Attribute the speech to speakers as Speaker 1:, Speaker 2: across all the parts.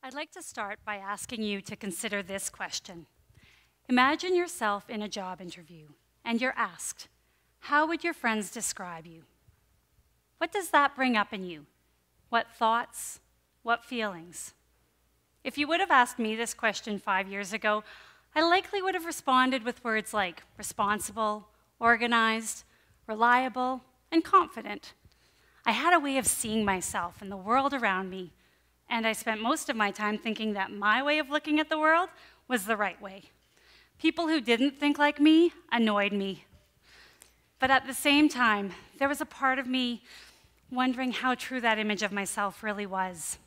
Speaker 1: I'd like to start by asking you to consider this question. Imagine yourself in a job interview, and you're asked, how would your friends describe you? What does that bring up in you? What thoughts? What feelings? If you would have asked me this question 5 years ago, I likely would have responded with words like responsible, organized, reliable, and confident. I had a way of seeing myself and the world around me, and I spent most of my time thinking that my way of looking at the world was the right way. People who didn't think like me annoyed me. But at the same time, there was a part of me wondering how true that image of myself really was.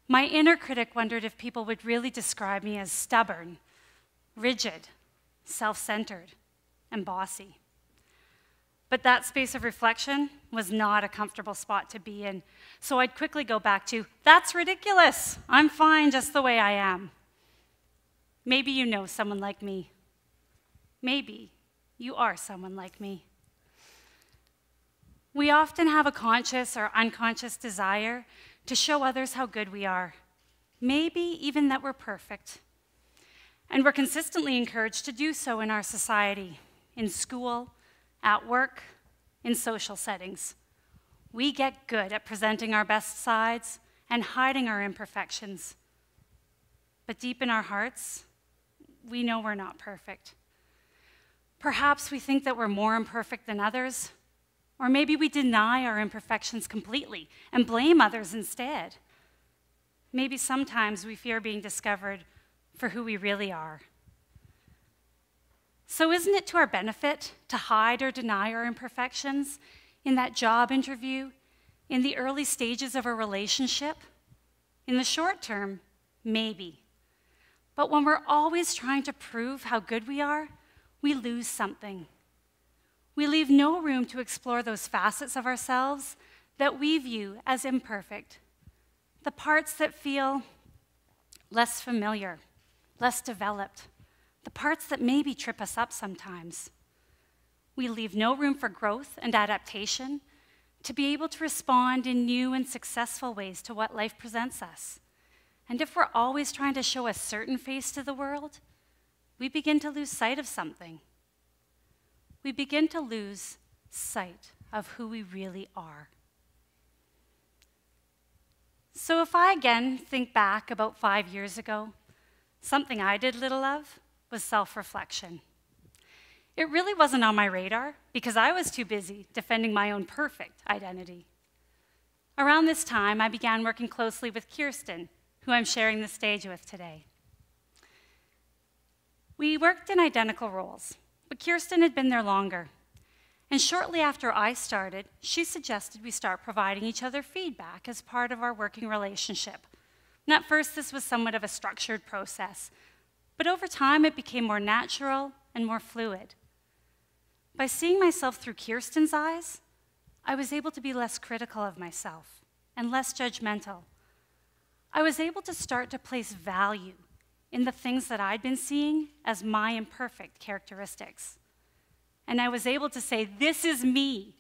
Speaker 1: My inner critic wondered if people would really describe me as stubborn, rigid, self-centered, and bossy. But that space of reflection was not a comfortable spot to be in, so I'd quickly go back to, that's ridiculous. I'm fine just the way I am. Maybe you know someone like me. Maybe you are someone like me. We often have a conscious or unconscious desire to show others how good we are, maybe even that we're perfect. And we're consistently encouraged to do so in our society, in school, at work, in social settings. We get good at presenting our best sides and hiding our imperfections. But deep in our hearts, we know we're not perfect. Perhaps we think that we're more imperfect than others, or maybe we deny our imperfections completely and blame others instead. Maybe sometimes we fear being discovered for who we really are. So isn't it to our benefit to hide or deny our imperfections in that job interview, in the early stages of a relationship? In the short term, maybe. But when we're always trying to prove how good we are, we lose something. We leave no room to explore those facets of ourselves that we view as imperfect, the parts that feel less familiar, less developed, the parts that maybe trip us up sometimes. We leave no room for growth and adaptation to be able to respond in new and successful ways to what life presents us. And if we're always trying to show a certain face to the world, we begin to lose sight of something. We begin to lose sight of who we really are. So if I again think back about 5 years ago, something I did little of was self-reflection. It really wasn't on my radar because I was too busy defending my own perfect identity. Around this time, I began working closely with Kirsten, who I'm sharing the stage with today. We worked in identical roles, but Kirsten had been there longer. And shortly after I started, she suggested we start providing each other feedback as part of our working relationship. And at first, this was somewhat of a structured process, but over time, it became more natural and more fluid. By seeing myself through Kirsten's eyes, I was able to be less critical of myself and less judgmental. I was able to start to place value in the things that I'd been seeing as my imperfect characteristics. And I was able to say, this is me,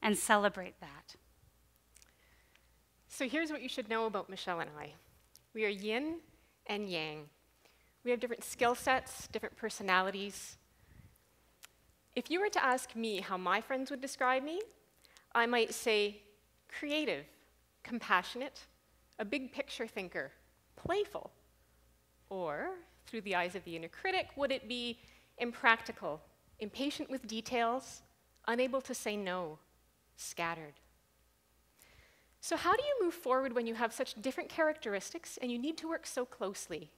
Speaker 1: and celebrate that.
Speaker 2: So here's what you should know about Michelle and I. We are yin and yang. We have different skill sets, different personalities. If you were to ask me how my friends would describe me, I might say creative, compassionate, a big picture thinker, playful. Or, through the eyes of the inner critic, would it be impractical, impatient with details, unable to say no, scattered? So how do you move forward when you have such different characteristics and you need to work so closely?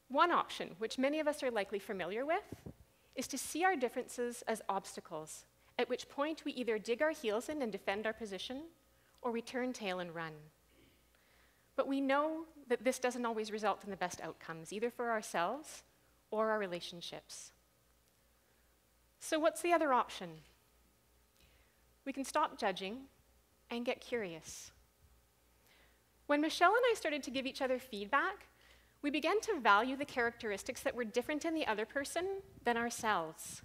Speaker 2: One option, which many of us are likely familiar with, is to see our differences as obstacles, at which point we either dig our heels in and defend our position, or we turn tail and run. But we know that this doesn't always result in the best outcomes, either for ourselves or our relationships. So what's the other option? We can stop judging and get curious. When Michelle and I started to give each other feedback, we began to value the characteristics that were different in the other person than ourselves.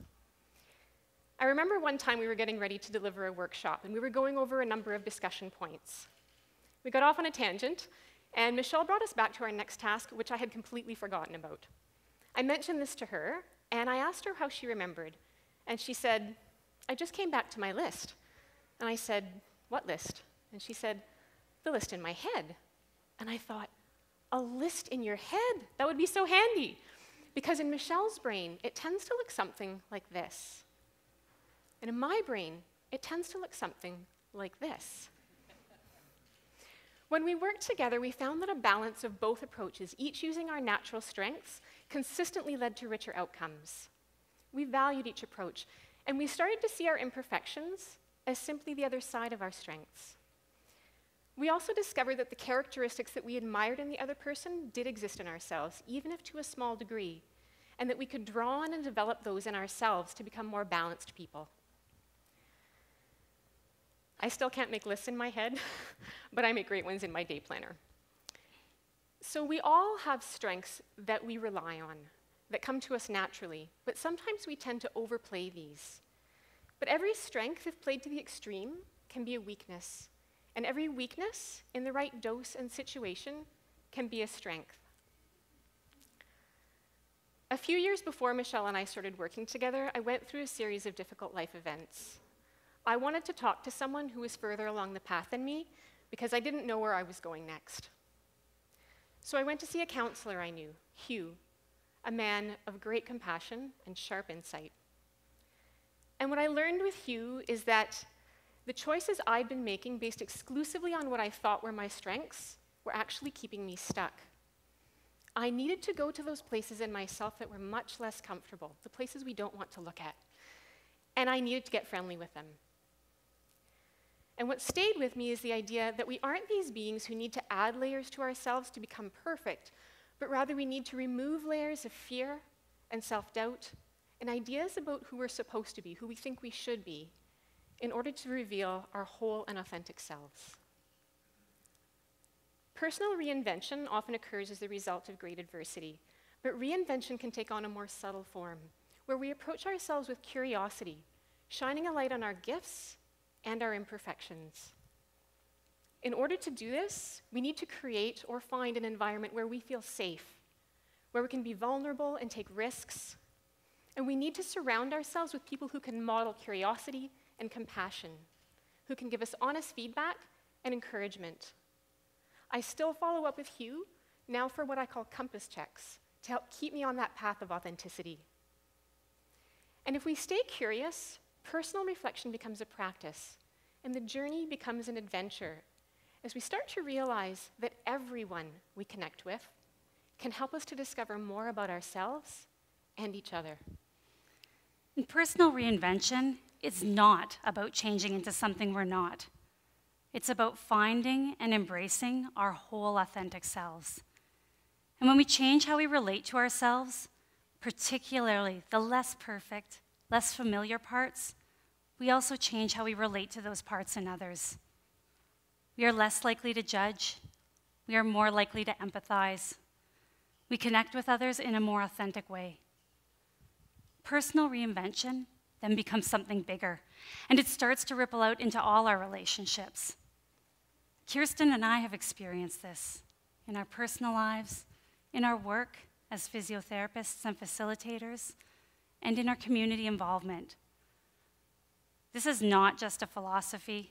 Speaker 2: I remember one time we were getting ready to deliver a workshop, and we were going over a number of discussion points. We got off on a tangent, And Michelle brought us back to our next task, which I had completely forgotten about. I mentioned this to her, and I asked her how she remembered. And she said, I just came back to my list. And I said, what list? And she said, the list in my head. And I thought, a list in your head? That would be so handy. Because in Michelle's brain, it tends to look something like this. And in my brain, it tends to look something like this. When we worked together, we found that a balance of both approaches, each using our natural strengths, consistently led to richer outcomes. We valued each approach, and we started to see our imperfections as simply the other side of our strengths. We also discovered that the characteristics that we admired in the other person did exist in ourselves, even if to a small degree, and that we could draw on and develop those in ourselves to become more balanced people. I still can't make lists in my head, but I make great ones in my day planner. So we all have strengths that we rely on, that come to us naturally, but sometimes we tend to overplay these. But every strength, if played to the extreme, can be a weakness. And every weakness, in the right dose and situation, can be a strength. A few years before Michelle and I started working together, I went through a series of difficult life events. I wanted to talk to someone who was further along the path than me because I didn't know where I was going next. So I went to see a counselor I knew, Hugh, a man of great compassion and sharp insight. And what I learned with Hugh is that the choices I'd been making based exclusively on what I thought were my strengths were actually keeping me stuck. I needed to go to those places in myself that were much less comfortable, the places we don't want to look at. And I needed to get friendly with them. And what stayed with me is the idea that we aren't these beings who need to add layers to ourselves to become perfect, but rather we need to remove layers of fear and self-doubt and ideas about who we're supposed to be, who we think we should be, in order to reveal our whole and authentic selves. Personal reinvention often occurs as the result of great adversity, but reinvention can take on a more subtle form, where we approach ourselves with curiosity, shining a light on our gifts and our imperfections. In order to do this, we need to create or find an environment where we feel safe, where we can be vulnerable and take risks, and we need to surround ourselves with people who can model curiosity and compassion, who can give us honest feedback and encouragement. I still follow up with Hugh, now for what I call compass checks, to help keep me on that path of authenticity. And if we stay curious, personal reflection becomes a practice, and the journey becomes an adventure, as we start to realize that everyone we connect with can help us to discover more about ourselves and each other.
Speaker 1: And personal reinvention is not about changing into something we're not. It's about finding and embracing our whole authentic selves. And when we change how we relate to ourselves, particularly the less perfect, less familiar parts, we also change how we relate to those parts in others. We are less likely to judge. We are more likely to empathize. We connect with others in a more authentic way. Personal reinvention then becomes something bigger, and it starts to ripple out into all our relationships. Kirsten and I have experienced this in our personal lives, in our work as physiotherapists and facilitators, and in our community involvement. This is not just a philosophy,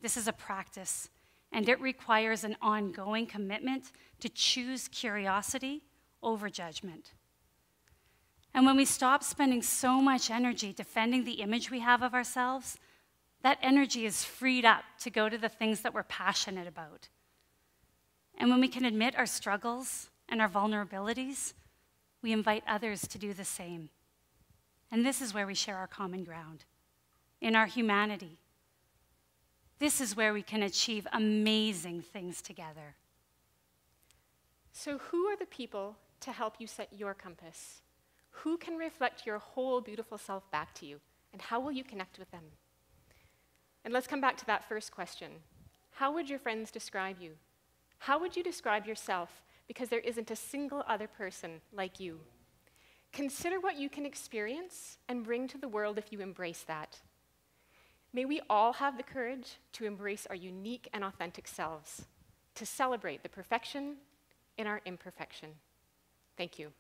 Speaker 1: this is a practice, and it requires an ongoing commitment to choose curiosity over judgment. And when we stop spending so much energy defending the image we have of ourselves, that energy is freed up to go to the things that we're passionate about. And when we can admit our struggles and our vulnerabilities, we invite others to do the same. And this is where we share our common ground, in our humanity. This is where we can achieve amazing things together.
Speaker 2: So who are the people to help you set your compass? Who can reflect your whole beautiful self back to you? And how will you connect with them? And let's come back to that first question. How would your friends describe you? How would you describe yourself? Because there isn't a single other person like you. Consider what you can experience and bring to the world if you embrace that. May we all have the courage to embrace our unique and authentic selves, to celebrate the perfection in our imperfection. Thank you.